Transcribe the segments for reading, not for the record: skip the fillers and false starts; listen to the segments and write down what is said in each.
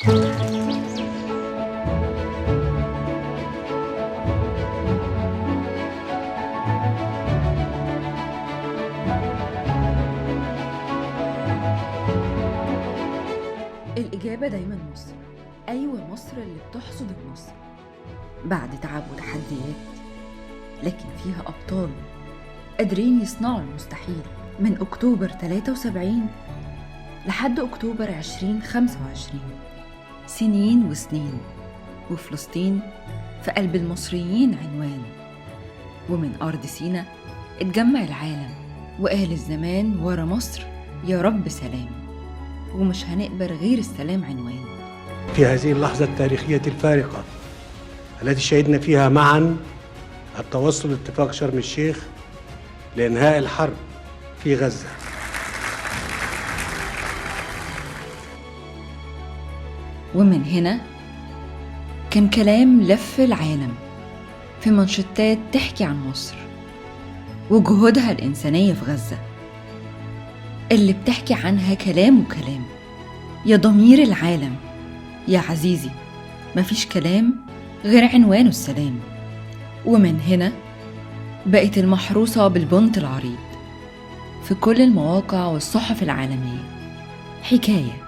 الإجابة دايما مصر. أيوة، مصر اللي بتحصد النصر بعد تعب وتحديات، لكن فيها أبطال قادرين يصنعوا المستحيل. من أكتوبر 73 لحد أكتوبر 2025، سنين وسنين، وفلسطين في قلب المصريين عنوان. ومن أرض سينا اتجمع العالم وقال الزمان ورا مصر يا رب سلام، ومش هنقبل غير السلام عنوان. في هذه اللحظة التاريخية الفارقة التي شهدنا فيها معا التوصل لاتفاق شرم الشيخ لإنهاء الحرب في غزة، ومن هنا كان كلام لف العالم في منشطات تحكي عن مصر وجهودها الإنسانية في غزة، اللي بتحكي عنها كلام وكلام. يا ضمير العالم يا عزيزي، مفيش كلام غير عنوانه السلام. ومن هنا بقت المحروسة بالبنط العريض في كل المواقع والصحف العالمية، حكاية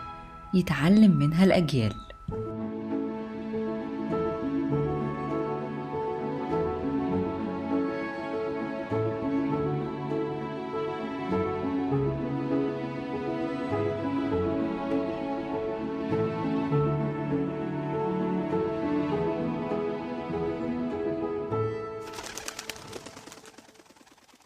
يتعلم منها الأجيال.